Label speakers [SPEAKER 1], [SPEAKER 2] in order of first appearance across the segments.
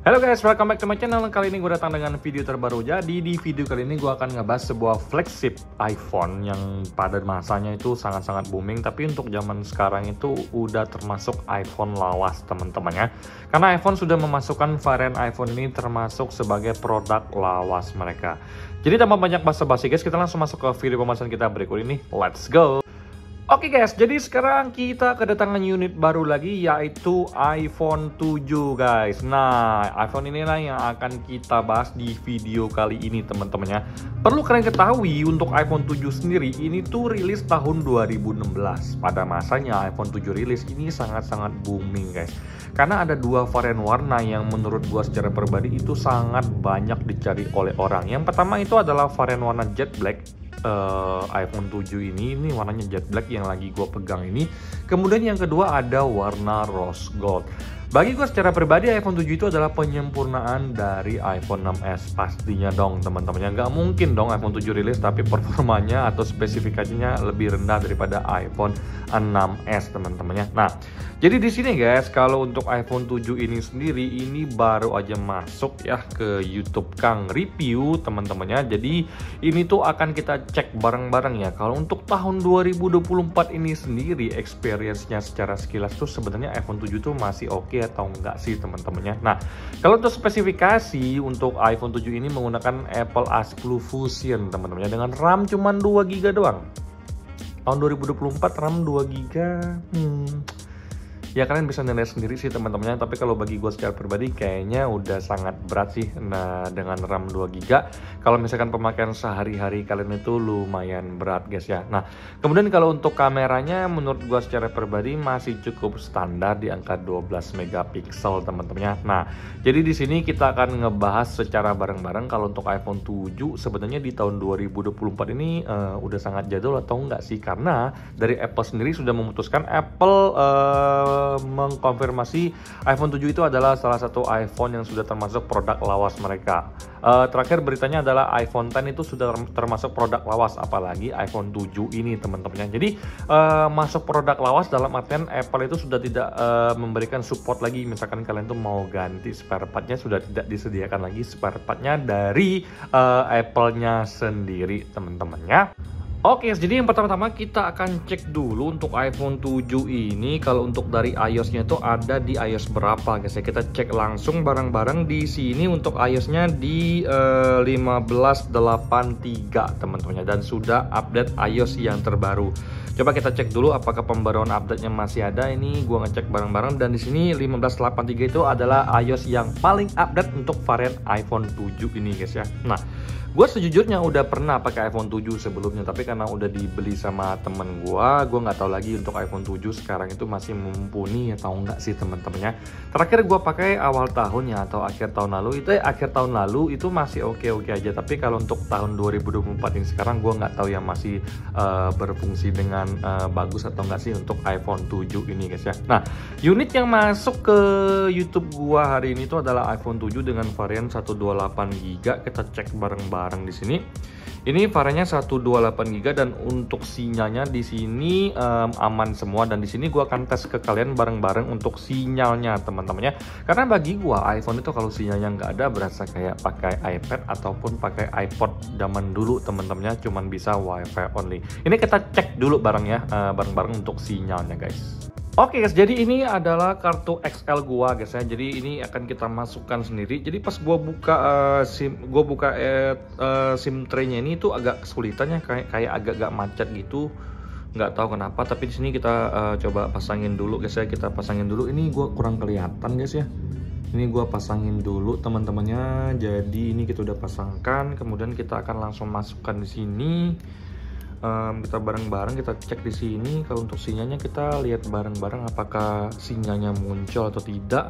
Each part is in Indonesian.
[SPEAKER 1] Halo guys, welcome back to my channel. Kali ini gue datang dengan video terbaru. Jadi di video kali ini gue akan ngebahas sebuah flagship iPhone yang pada masanya itu sangat-sangat booming. Tapi untuk zaman sekarang itu udah termasuk iPhone lawas teman-teman ya. Karena iPhone sudah memasukkan varian iPhone ini termasuk sebagai produk lawas mereka. Jadi tanpa banyak basa-basi guys, kita langsung masuk ke video pembahasan kita berikut ini. Let's go! Oke guys, jadi sekarang kita kedatangan unit baru lagi yaitu iPhone 7 guys. Nah, iPhone inilah yang akan kita bahas di video kali ini teman-teman ya. Perlu kalian ketahui untuk iPhone 7 sendiri ini tuh rilis tahun 2016. Pada masanya iPhone 7 rilis ini sangat-sangat booming guys. Karena ada dua varian warna yang menurut gua secara pribadi itu sangat banyak dicari oleh orang. Yang pertama itu adalah varian warna jet black. iPhone 7 ini warnanya jet black yang lagi gue pegang ini. Kemudian yang kedua ada warna rose gold. Bagi gue secara pribadi iPhone 7 itu adalah penyempurnaan dari iPhone 6s pastinya dong teman-teman. Nggak mungkin dong iPhone 7 rilis tapi performanya atau spesifikasinya lebih rendah daripada iPhone 6s teman-temannya. Nah, jadi di sini guys, kalau untuk iPhone 7 ini sendiri ini baru aja masuk ya ke YouTube Kang Review teman-temannya. Jadi ini tuh akan kita cek bareng-bareng ya. Kalau untuk tahun 2024 ini sendiri experience-nya secara sekilas tuh sebenarnya iPhone 7 tuh masih oke atau enggak sih teman-temannya. Nah, kalau untuk spesifikasi untuk iPhone 7 ini menggunakan Apple A10 Fusion teman-temannya dengan RAM cuma 2GB doang. Tahun 2024 RAM 2GB. Ya kalian bisa nilai sendiri sih teman-temannya, tapi kalau bagi gue secara pribadi kayaknya udah sangat berat sih. Nah, dengan RAM 2GB kalau misalkan pemakaian sehari-hari kalian itu lumayan berat guys ya. Nah, kemudian kalau untuk kameranya menurut gue secara pribadi masih cukup standar di angka 12 megapiksel teman-temannya. Nah, jadi di sini kita akan ngebahas secara bareng-bareng kalau untuk iPhone 7 sebenarnya di tahun 2024 ini udah sangat jadul atau enggak sih, karena dari Apple sendiri sudah memutuskan Apple mengkonfirmasi iPhone 7 itu adalah salah satu iPhone yang sudah termasuk produk lawas mereka. Terakhir beritanya adalah iPhone X itu sudah termasuk produk lawas, apalagi iPhone 7 ini teman-temannya. Jadi masuk produk lawas dalam artian Apple itu sudah tidak memberikan support lagi. Misalkan kalian tuh mau ganti spare partnya sudah tidak disediakan lagi spare partnya dari Apple-nya sendiri teman-temannya. Oke, jadi yang pertama-tama kita akan cek dulu untuk iPhone 7 ini. Kalau untuk dari iOS-nya itu ada di iOS berapa guys ya. Kita cek langsung bareng-bareng di sini. Untuk iOS-nya di 15.83 teman-teman, dan sudah update iOS yang terbaru. Coba kita cek dulu apakah pembaruan update-nya masih ada. Ini gua ngecek bareng-bareng, dan di sini 15.83 itu adalah iOS yang paling update untuk varian iPhone 7 ini guys ya. Nah, gue sejujurnya udah pernah pakai iPhone 7 sebelumnya, tapi karena udah dibeli sama temen gue nggak tahu lagi untuk iPhone 7 sekarang itu masih mumpuni atau enggak sih teman-temannya. Terakhir gue pakai awal tahun ya, atau akhir tahun lalu itu masih oke-oke aja. Tapi kalau untuk tahun 2024 ini sekarang gue nggak tahu ya masih berfungsi dengan bagus atau enggak sih untuk iPhone 7 ini guys ya. Nah, unit yang masuk ke YouTube gue hari ini itu adalah iPhone 7 dengan varian 128GB. Kita cek bareng-bareng di sini. Ini variannya 128GB, dan untuk sinyalnya di sini aman semua. Dan di sini gua akan tes ke kalian bareng-bareng untuk sinyalnya teman-temannya. Karena bagi gua iPhone itu kalau sinyalnya nggak ada berasa kayak pakai iPad ataupun pakai iPod zaman dulu teman-temannya, cuman bisa WiFi only. Ini kita cek dulu bareng-bareng untuk sinyalnya guys. Oke guys, jadi ini adalah kartu XL gua guys ya. Jadi ini akan kita masukkan sendiri. Jadi pas gua buka SIM tray-nya ini tuh agak kesulitannya, kayak agak-agak macet gitu. Nggak tahu kenapa, tapi di sini kita coba pasangin dulu guys ya. Kita pasangin dulu. Ini gua kurang kelihatan guys ya. Ini gua pasangin dulu teman-temannya. Jadi ini kita udah pasangkan, kemudian kita akan langsung masukkan di sini. Kita bareng-bareng kita cek di sini. Kalau untuk sinyalnya kita lihat bareng-bareng apakah sinyalnya muncul atau tidak.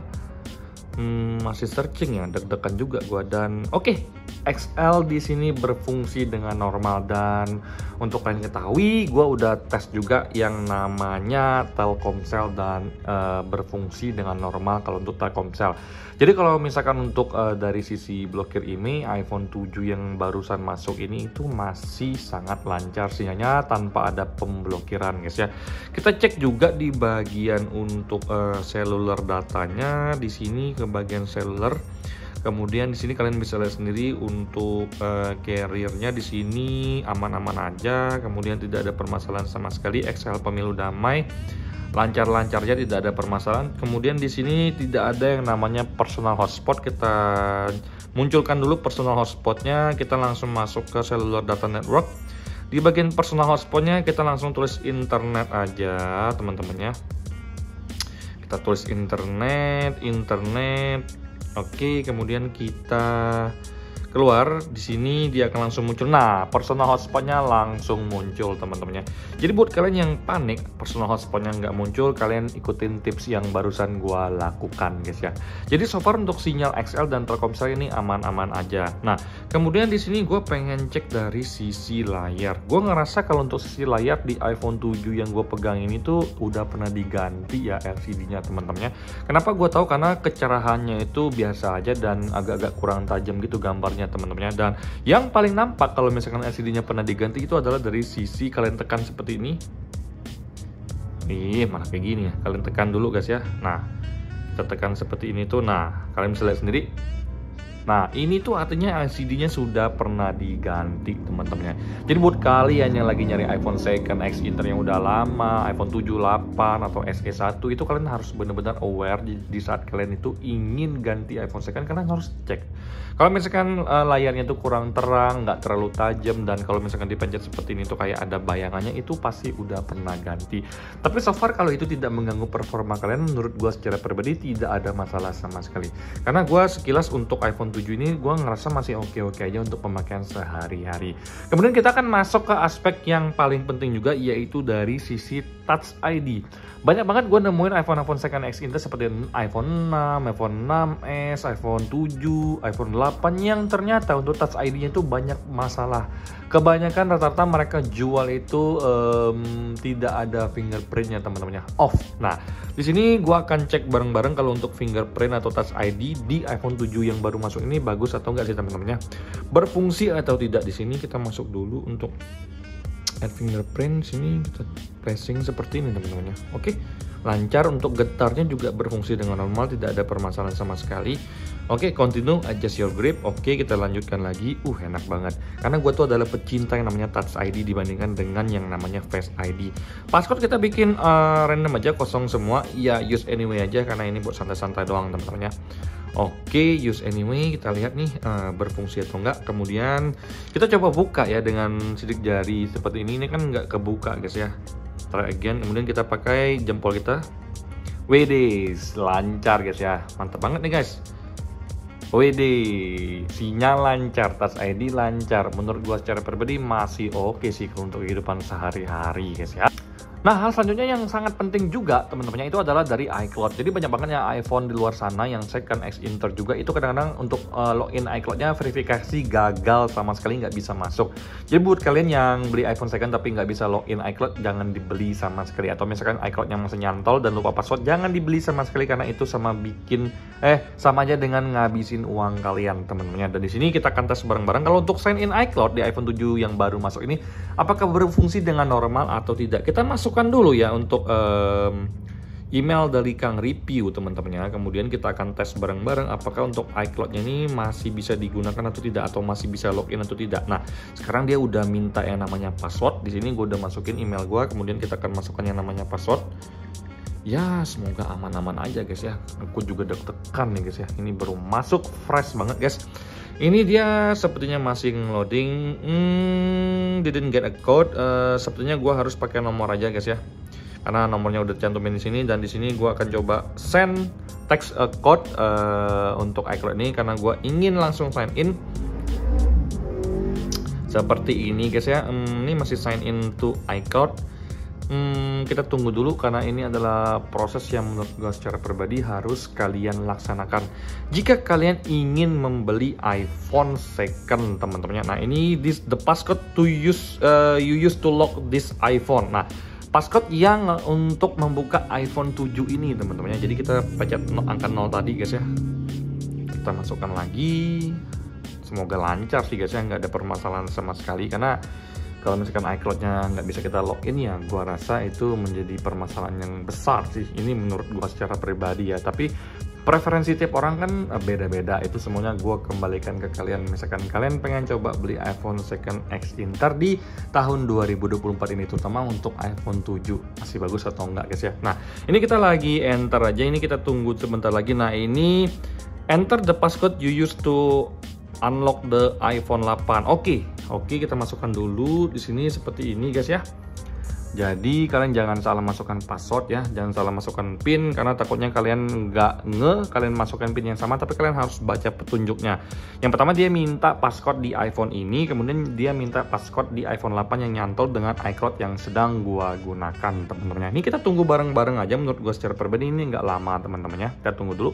[SPEAKER 1] Masih searching ya, deg-degan juga gua. Dan oke, XL di sini berfungsi dengan normal. Dan untuk kalian ketahui, gua udah tes juga yang namanya Telkomsel dan berfungsi dengan normal kalau untuk Telkomsel. Jadi kalau misalkan untuk dari sisi blokir ini, iPhone 7 yang barusan masuk ini itu masih sangat lancar sinyalnya tanpa ada pemblokiran guys ya. Kita cek juga di bagian untuk seluler datanya. Di sini ke bagian seluler Kemudian di sini kalian bisa lihat sendiri untuk carrier-nya di sini aman-aman aja. Kemudian tidak ada permasalahan sama sekali. Excel pemilu damai, lancar-lancarnya, tidak ada permasalahan. Kemudian di sini tidak ada yang namanya personal hotspot. Kita munculkan dulu personal hotspotnya. Kita langsung masuk ke cellular data network. Di bagian personal hotspotnya kita langsung tulis internet aja teman-teman ya. Kita tulis internet. Oke, kemudian kita keluar. Di sini dia akan langsung muncul. Nah, personal hotspotnya langsung muncul teman-temannya. Jadi buat kalian yang panik personal hotspotnya nggak muncul, kalian ikutin tips yang barusan gua lakukan guys ya. Jadi so far untuk sinyal XL dan Telkomsel ini aman-aman aja. Nah, kemudian di sini gue pengen cek dari sisi layar. Gue ngerasa kalau untuk sisi layar di iPhone 7 yang gue pegang ini tuh udah pernah diganti ya LCD-nya teman-temannya. Kenapa gue tahu? Karena kecerahannya itu biasa aja dan agak-agak kurang tajam gitu gambarnya teman-temannya. Dan yang paling nampak kalau misalkan LCD-nya pernah diganti itu adalah dari sisi kalian tekan seperti ini. Nih, malah kayak gini ya. Kalian tekan dulu guys ya. Nah, kita tekan seperti ini tuh. Nah, kalian bisa lihat sendiri. Nah, ini tuh artinya LCD-nya sudah pernah diganti teman-teman. Jadi buat kalian yang lagi nyari iPhone second X Inter yang udah lama, iPhone 7, 8 atau SE1, itu kalian harus benar-benar aware di saat kalian itu ingin ganti iPhone second, kalian harus cek. Kalau misalkan layarnya tuh kurang terang, nggak terlalu tajam, dan kalau misalkan dipencet seperti ini tuh kayak ada bayangannya, itu pasti udah pernah ganti. Tapi so far kalau itu tidak mengganggu performa kalian, menurut gua secara pribadi tidak ada masalah sama sekali. Karena gua sekilas untuk iPhone 7 ini gue ngerasa masih oke-oke aja untuk pemakaian sehari-hari. Kemudian kita akan masuk ke aspek yang paling penting juga, yaitu dari sisi Touch ID. Banyak banget gue nemuin iPhone second X Inter seperti iPhone 6, iPhone 6s, iPhone 7, iPhone 8 yang ternyata untuk Touch ID-nya itu banyak masalah. Kebanyakan rata-rata mereka jual itu tidak ada fingerprintnya teman-temannya, off. Nah, di sini gue akan cek bareng-bareng kalau untuk fingerprint atau Touch ID di iPhone 7 yang baru masuk ini bagus atau enggak sih teman-temannya, berfungsi atau tidak. Di sini kita masuk dulu untuk add fingerprint. Sini kita pressing seperti ini teman-temannya. Oke, lancar. Untuk getarnya juga berfungsi dengan normal, tidak ada permasalahan sama sekali. Oke, continue, adjust your grip. Oke, kita lanjutkan lagi. Enak banget. Karena gue tuh adalah pecinta yang namanya Touch ID dibandingkan dengan yang namanya Face ID. Passcode kita bikin random aja, kosong semua. Ya, use anyway aja karena ini buat santai-santai doang teman-temannya. Oke, use anyway, kita lihat nih berfungsi atau enggak. Kemudian kita coba buka ya dengan sidik jari seperti ini. Ini kan nggak kebuka guys ya. Try again. Kemudian kita pakai jempol kita. Wedis, lancar guys ya. Mantap banget nih guys. Sinyal lancar, Touch ID lancar. Menurut gua secara pribadi masih oke sih untuk kehidupan sehari-hari guys ya. Nah, hal selanjutnya yang sangat penting juga teman-temannya itu adalah dari iCloud. Jadi banyak banget ya iPhone di luar sana yang second X Inter juga itu kadang-kadang untuk login iCloud-nya verifikasi gagal, sama sekali nggak bisa masuk. Jadi buat kalian yang beli iPhone second tapi nggak bisa login iCloud, jangan dibeli sama sekali. Atau misalkan iCloud-nya masih nyantol dan lupa password, jangan dibeli sama sekali karena itu sama aja dengan ngabisin uang kalian teman-temannya. Dan di sini kita akan tes bareng-bareng kalau untuk sign in iCloud di iPhone 7 yang baru masuk ini apakah berfungsi dengan normal atau tidak. Kita masukkan dulu ya untuk email dari Kang Review teman-temannya. Kemudian kita akan tes bareng-bareng apakah untuk iCloud-nya ini masih bisa digunakan atau tidak, atau masih bisa login atau tidak. Nah, sekarang dia udah minta yang namanya password. Di sini gue udah masukin email gue, kemudian kita akan masukkan yang namanya password. Ya, semoga aman-aman aja guys ya. Aku juga deg-degan nih guys ya. Ini baru masuk fresh banget guys. Ini dia sepertinya masih loading. Didn't get a code. Sepertinya gue harus pakai nomor aja guys ya. Karena nomornya udah cantumin di sini, dan di sini gue akan coba send text code untuk iCloud ini karena gue ingin langsung sign in. Seperti ini guys ya. Ini masih sign in to iCloud. Kita tunggu dulu karena ini adalah proses yang menurut gue secara pribadi harus kalian laksanakan jika kalian ingin membeli iPhone second teman-temannya. Nah, ini the passcode to use you use to lock this iPhone. Nah, passcode yang untuk membuka iPhone 7 ini teman-temannya. Jadi kita pencet angka 0 tadi guys ya. Kita masukkan lagi. Semoga lancar sih guys ya, nggak ada permasalahan sama sekali. Karena kalau misalkan iCloud-nya nggak bisa kita login ya, gua rasa itu menjadi permasalahan yang besar sih. Ini menurut gua secara pribadi ya. Tapi preferensi tiap orang kan beda-beda, itu semuanya gue kembalikan ke kalian. Misalkan kalian pengen coba beli iPhone second X Inter di tahun 2024 ini, terutama untuk iPhone 7 masih bagus atau enggak guys ya. Nah ini kita lagi enter aja, ini kita tunggu sebentar lagi. Nah ini enter the passcode you use to unlock the iPhone 8. Oke, kita masukkan dulu di sini seperti ini guys ya. Jadi kalian jangan salah masukkan password ya, jangan salah masukkan PIN karena takutnya kalian kalian masukkan PIN yang sama tapi kalian harus baca petunjuknya. Yang pertama dia minta passcode di iPhone ini, kemudian dia minta passcode di iPhone 8 yang nyantol dengan iCloud yang sedang gua gunakan teman-teman. Ini kita tunggu bareng-bareng aja, menurut gua secara pribadi ini nggak lama teman-teman ya. Kita tunggu dulu.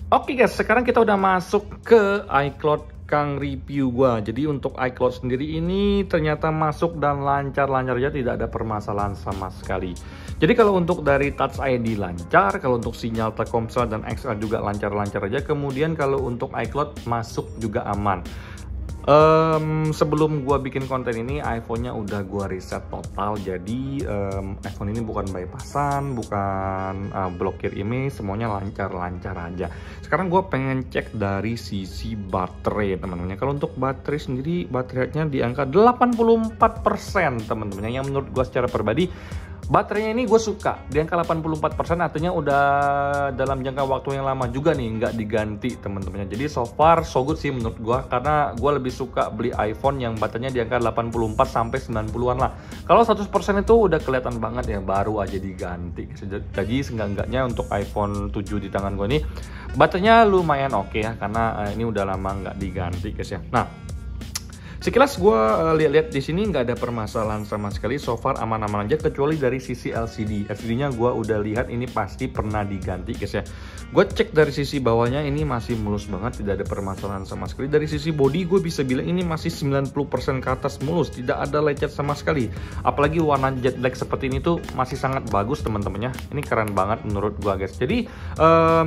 [SPEAKER 1] Oke guys, sekarang kita udah masuk ke iCloud Kang review gua. Jadi untuk iCloud sendiri ini ternyata masuk dan lancar-lancar aja, tidak ada permasalahan sama sekali. Jadi kalau untuk dari Touch ID lancar, kalau untuk sinyal Telkomsel dan XL juga lancar-lancar aja. Kemudian kalau untuk iCloud masuk juga aman. Sebelum gua bikin konten ini iPhone-nya udah gua reset total, jadi iPhone ini bukan bypassan, bukan blokir image, semuanya lancar-lancar aja. Sekarang gua pengen cek dari sisi baterai teman-teman. Kalau untuk baterai sendiri, baterainya di angka 84% teman-teman, yang menurut gua secara pribadi baterainya ini gue suka di angka 84%, artinya udah dalam jangka waktu yang lama juga nih nggak diganti teman-teman. Jadi so far so good sih menurut gue, karena gue lebih suka beli iPhone yang baterainya di angka 84 sampai 90-an lah. Kalau 100% itu udah kelihatan banget ya, baru aja diganti. Jadi seenggak-enggaknya untuk iPhone 7 di tangan gue ini baterainya lumayan oke ya, karena ini udah lama nggak diganti guys ya. Nah sekilas gue lihat-lihat di sini nggak ada permasalahan sama sekali, so far aman-aman aja, kecuali dari sisi LCD-nya gue udah lihat ini pasti pernah diganti guys ya. Gue cek dari sisi bawahnya ini masih mulus banget, tidak ada permasalahan sama sekali. Dari sisi body gue bisa bilang ini masih 90% ke atas mulus, tidak ada lecet sama sekali. Apalagi warna jet black seperti ini tuh masih sangat bagus teman-temannya. Ini keren banget menurut gue guys. Jadi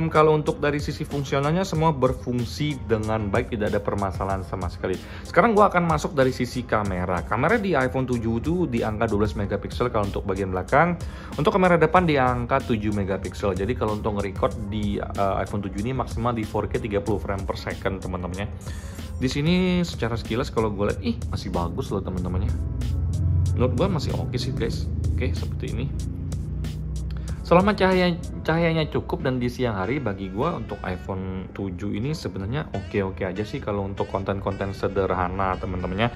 [SPEAKER 1] kalau untuk dari sisi fungsionalnya semua berfungsi dengan baik, tidak ada permasalahan sama sekali. Sekarang gue akan masuk dari sisi kamera. Kamera di iPhone 7 itu di angka 12 megapiksel kalau untuk bagian belakang. Untuk kamera depan di angka 7 megapiksel. Jadi kalau untuk nge-record di iPhone 7 ini maksimal di 4K 30 frame per second teman-temannya. Di sini secara sekilas kalau gue lihat masih bagus loh teman-temannya. Menurut gue masih oke sih guys. Oke, seperti ini. Selama cahayanya cukup dan di siang hari, bagi gue untuk iPhone 7 ini sebenarnya oke-oke aja sih kalau untuk konten-konten sederhana teman-temannya.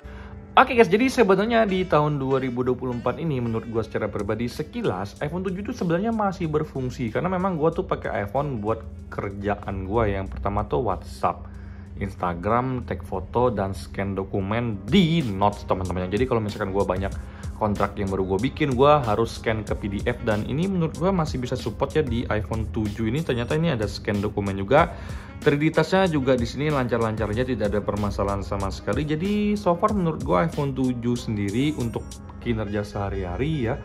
[SPEAKER 1] Oke guys, jadi sebenarnya di tahun 2024 ini menurut gue secara pribadi sekilas iPhone 7 itu sebenarnya masih berfungsi, karena memang gue tuh pakai iPhone buat kerjaan gue. Yang pertama tuh WhatsApp, Instagram, tag foto, dan scan dokumen di Notes teman-teman. Jadi kalau misalkan gue banyak kontrak yang baru gue bikin, gue harus scan ke PDF, dan ini menurut gue masih bisa support ya di iPhone 7 ini. Ternyata ini ada scan dokumen juga, 3D touch-nya juga di sini lancar-lancar aja, tidak ada permasalahan sama sekali. Jadi so far menurut gue iPhone 7 sendiri untuk kinerja sehari-hari ya,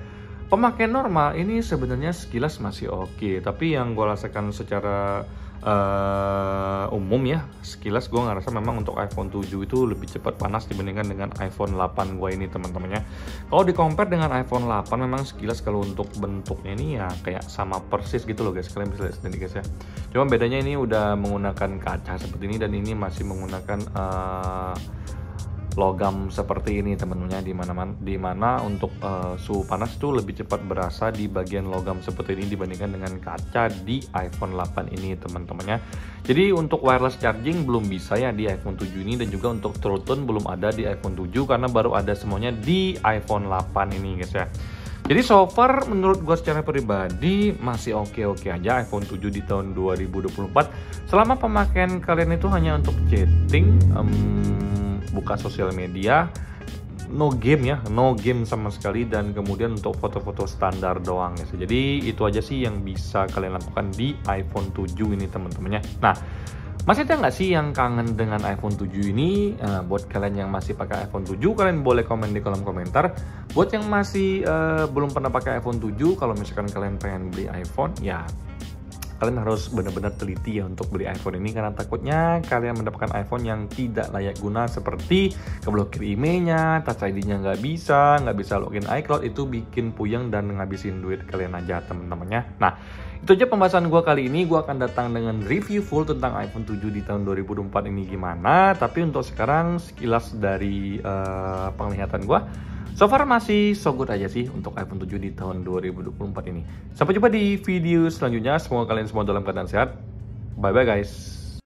[SPEAKER 1] pemakaian normal ini sebenarnya sekilas masih oke. Tapi yang gue rasakan secara umum ya, sekilas gue ngerasa memang untuk iPhone 7 itu lebih cepat panas dibandingkan dengan iPhone 8 gue ini teman-temannya. Kalau di compare dengan iPhone 8 memang sekilas kalau untuk bentuknya ini ya kayak sama persis gitu loh guys, kalian bisa lihat sendiri guys ya. Cuma bedanya ini udah menggunakan kaca seperti ini, dan ini masih menggunakan logam seperti ini teman-temannya, di mana untuk suhu panas itu lebih cepat berasa di bagian logam seperti ini dibandingkan dengan kaca di iPhone 8 ini teman-temannya. Jadi untuk wireless charging belum bisa ya di iPhone 7 ini, dan juga untuk True Tone belum ada di iPhone 7 karena baru ada semuanya di iPhone 8 ini guys ya. Jadi so far menurut gue secara pribadi masih oke-oke aja iPhone 7 di tahun 2024, selama pemakaian kalian itu hanya untuk chatting, buka sosial media, no game ya, no game sama sekali, dan kemudian untuk foto-foto standar doang ya. Jadi itu aja sih yang bisa kalian lakukan di iPhone 7 ini teman-temannya. Nah, masih ada nggak sih yang kangen dengan iPhone 7 ini? Buat kalian yang masih pakai iPhone 7, kalian boleh komen di kolom komentar. Buat yang masih belum pernah pakai iPhone 7, kalau misalkan kalian pengen beli iPhone, ya kalian harus benar-benar teliti ya untuk beli iPhone ini, karena takutnya kalian mendapatkan iPhone yang tidak layak guna seperti keblokir emailnya, Touch ID-nya nggak bisa login iCloud. Itu bikin puyeng dan ngabisin duit kalian aja teman-temannya. Nah, itu aja pembahasan gue kali ini. Gue akan datang dengan review full tentang iPhone 7 di tahun 2024 ini gimana. Tapi untuk sekarang sekilas dari penglihatan gue, so far masih so good aja sih untuk iPhone 7 di tahun 2024 ini. Sampai jumpa di video selanjutnya. Semoga kalian semua dalam keadaan sehat. Bye bye guys.